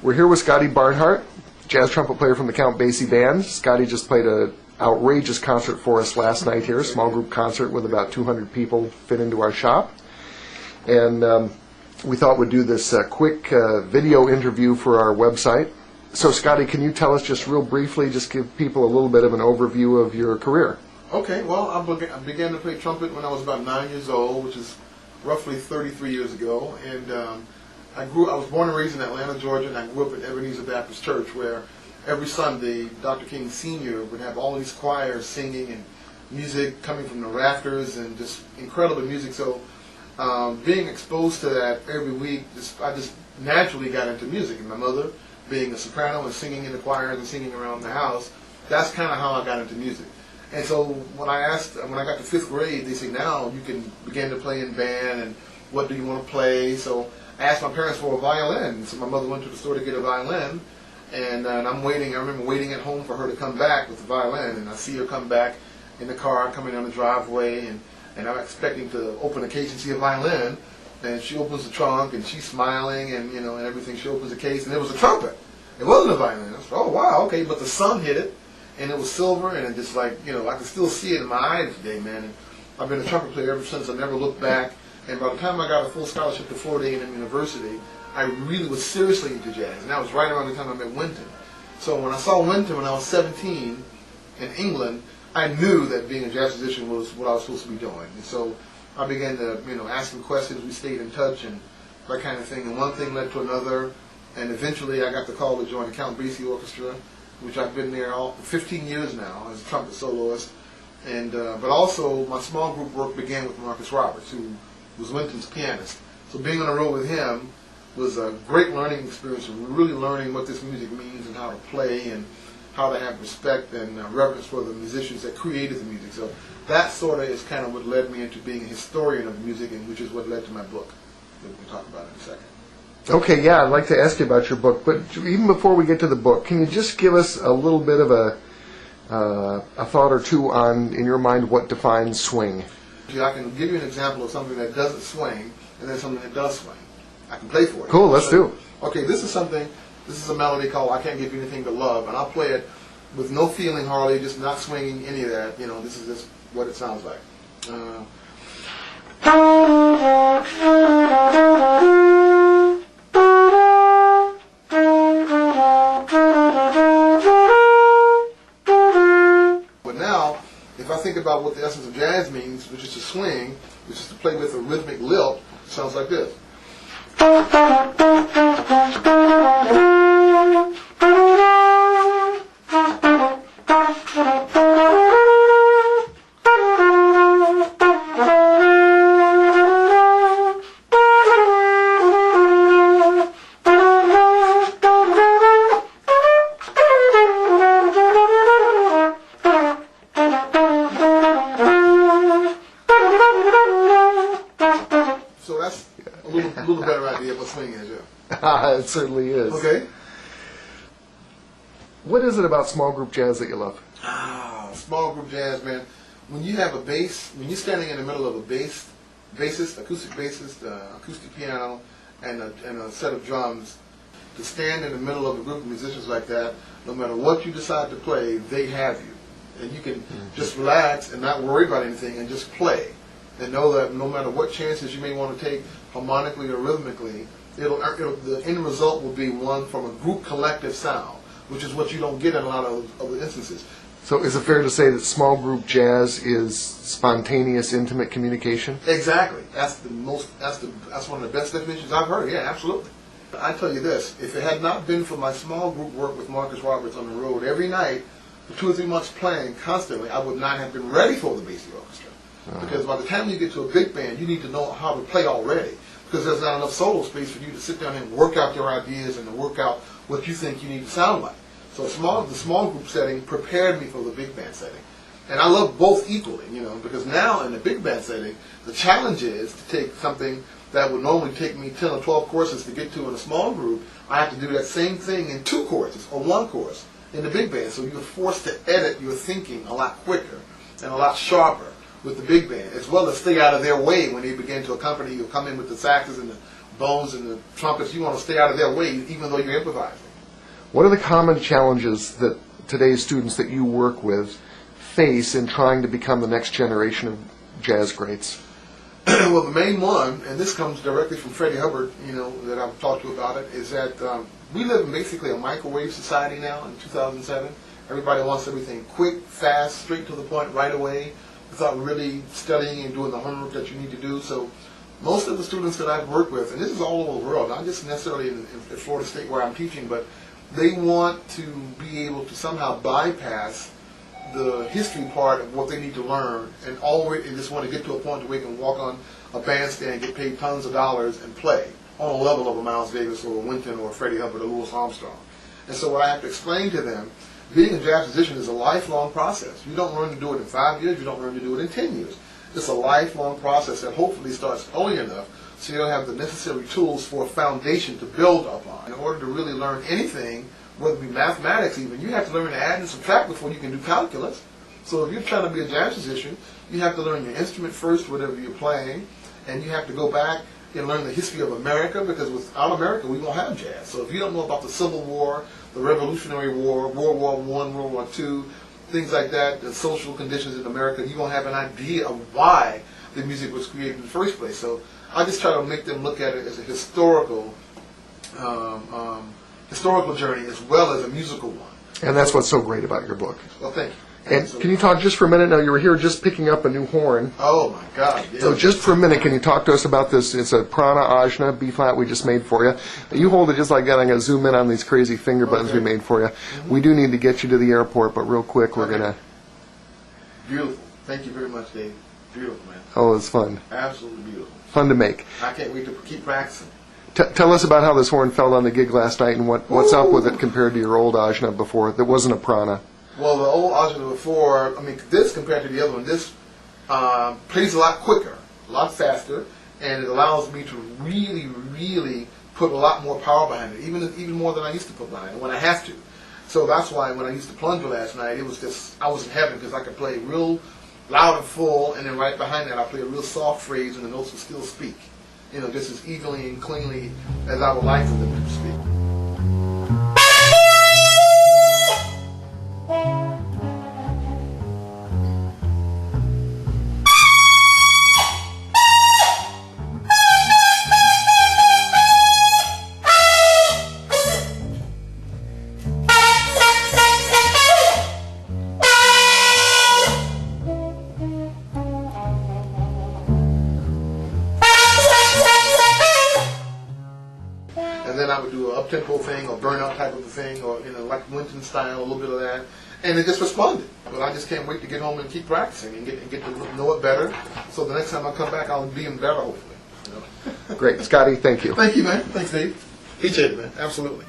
We're here with Scotty Barnhart, jazz trumpet player from the Count Basie Band. Scotty just played an outrageous concert for us last night here, a small group concert with about 200 people fit into our shop. And we thought we'd do this quick video interview for our website. So Scotty, can you tell us just real briefly, just give people a little bit of an overview of your career? Okay, well, I began to play trumpet when I was about 9 years old, which is roughly 33 years ago. And I was born and raised in Atlanta, Georgia, and I grew up at Ebenezer Baptist Church, where every Sunday, Dr. King Sr. would have all these choirs singing and music coming from the rafters and just incredible music. So being exposed to that every week, I just naturally got into music. And my mother, being a soprano and singing in the choirs and singing around the house, that's kind of how I got into music. And so when I got to 5th grade, they said, now you can begin to play in band, and what do you want to play? So I asked my parents for a violin. So my mother went to the store to get a violin, and I'm waiting. I remember waiting at home for her to come back with the violin, and I see her come back in the car, coming down the driveway, and I'm expecting to open the case and see a violin, and she opens the trunk, and she's smiling, and and everything. She opens the case, and it was a trumpet. It wasn't a violin. I said, oh, wow, okay, but the sun hit it, and it was silver, and it just I can still see it in my eyes today, man. And I've been a trumpet player ever since. I never looked back. And by the time I got a full scholarship to Florida A&M University, I really was seriously into jazz. And that was right around the time I met Wynton. So when I saw Wynton when I was 17 in England, I knew that being a jazz musician was what I was supposed to be doing. And so I began to, ask him questions. We stayed in touch and that kind of thing. And one thing led to another. And eventually I got the call to join the Count Basie Orchestra, which I've been there for 15 years now as a trumpet soloist. And but also my small group work began with Marcus Roberts, who was Wynton's pianist. So being on the road with him was a great learning experience, really learning what this music means and how to play and how to have respect and reverence for the musicians that created the music. So that sort of is kind of what led me into being a historian of music, and which is what led to my book that we can talk about in a second. Okay, yeah, I'd like to ask you about your book, but even before we get to the book, can you just give us a little bit of a thought or two on, in your mind, what defines swing? I can give you an example of something that doesn't swing, and then something that does swing. I can play for you. Cool, let's do. Okay, this is a melody called I Can't Give You Anything But Love, and I'll play it with no feeling hardly, just not swinging any of that. This is just what it sounds like. But now, if I think about what the essence of jazz means, which is to swing, which is to play with a rhythmic lilt, it sounds like this. So that's a little better idea of what swing is, yeah. It certainly is. Okay. What is it about small group jazz that you love? Small group jazz, man. When you have a bass, when you're standing in the middle of a bassist, acoustic bassist, acoustic piano, and a set of drums, to stand in the middle of a group of musicians like that, no matter what you decide to play, they have you. And you can just relax and not worry about anything and just play. And know that no matter what chances you may want to take harmonically or rhythmically, the end result will be one from a group collective sound, which is what you don't get in a lot of other instances. So is it fair to say that small group jazz is spontaneous, intimate communication? Exactly. That's one of the best definitions I've heard. Yeah, absolutely. I tell you this, if it had not been for my small group work with Marcus Roberts on the road every night for 2 or 3 months playing constantly, I would not have been ready for the Basie Orchestra. Because by the time you get to a big band, you need to know how to play already. Because there's not enough solo space for you to sit down and work out your ideas and to work out what you think you need to sound like. So the small group setting prepared me for the big band setting. And I love both equally, because now in the big band setting, the challenge is to take something that would normally take me 10 or 12 courses to get to in a small group. I have to do that same thing in 2 courses or 1 course in the big band. So you're forced to edit your thinking a lot quicker and a lot sharper with the big band, as well as stay out of their way when they begin to accompany you, come in with the saxes and the bones and the trumpets, you want to stay out of their way, even though you're improvising. What are the common challenges that today's students that you work with face in trying to become the next generation of jazz greats? Well, the main one, and this comes directly from Freddie Hubbard, that I've talked to about it, is that we live in basically a microwave society now in 2007. Everybody wants everything quick, fast, straight to the point, right away, without really studying and doing the homework that you need to do. So most of the students that I've worked with, and this is all over the world, not just necessarily in Florida State where I'm teaching, but they want to be able to somehow bypass the history part of what they need to learn and just want to get to a point where they can walk on a bandstand, get paid tons of dollars, and play on a level of a Miles Davis or a Wynton or a Freddie Hubbard or Louis Armstrong. And so what I have to explain to them, being a jazz musician is a lifelong process. You don't learn to do it in 5 years, you don't learn to do it in 10 years. It's a lifelong process that hopefully starts early enough so you'll have the necessary tools for a foundation to build upon. In order to really learn anything, whether it be mathematics even, you have to learn to add and subtract before you can do calculus. So if you're trying to be a jazz musician, you have to learn your instrument first, whatever you're playing, and you have to go back and learn the history of America, because without America we won't have jazz. So if you don't know about the Civil War, the Revolutionary War, World War I, World War II, things like that, the social conditions in America, you won't have an idea of why the music was created in the first place. So I just try to make them look at it as a historical journey as well as a musical one. And that's what's so great about your book. Well, thank you. And can you talk just for a minute now? You were here just picking up a new horn. Oh my God! Yeah. So just for a minute, can you talk to us about this? It's a Prana Ajna B flat we just made for you. You hold it just like that. I'm going to zoom in on these crazy finger buttons we made for you. We do need to get you to the airport, but real quick, we're going to... Beautiful. Thank you very much, Dave. Beautiful, man. Oh, it's fun. Absolutely beautiful. Fun to make. I can't wait to keep practicing. Tell us about how this horn felt on the gig last night and what's up with it compared to your old Ajna before that wasn't a Prana. Well, the old Ajna before, this compared to the other one, this plays a lot quicker, a lot faster, and it allows me to really, really put a lot more power behind it, even more than I used to put behind it when I have to. So that's why when I used to plunger last night, it was just, I was in heaven because I could play real loud and full, and then right behind that I play a real soft phrase and the notes will still speak, just as evenly and cleanly as I would like for them to speak. And then I would do an up-tempo thing or burnout type of a thing or, like Wynton style, a little bit of that. And it just responded. But I just can't wait to get home and keep practicing and get to know it better. So the next time I come back, I'll be even better, hopefully. Great. Scotty, thank you. Thank you, man. Thanks, Dave. Appreciate it, man. Absolutely.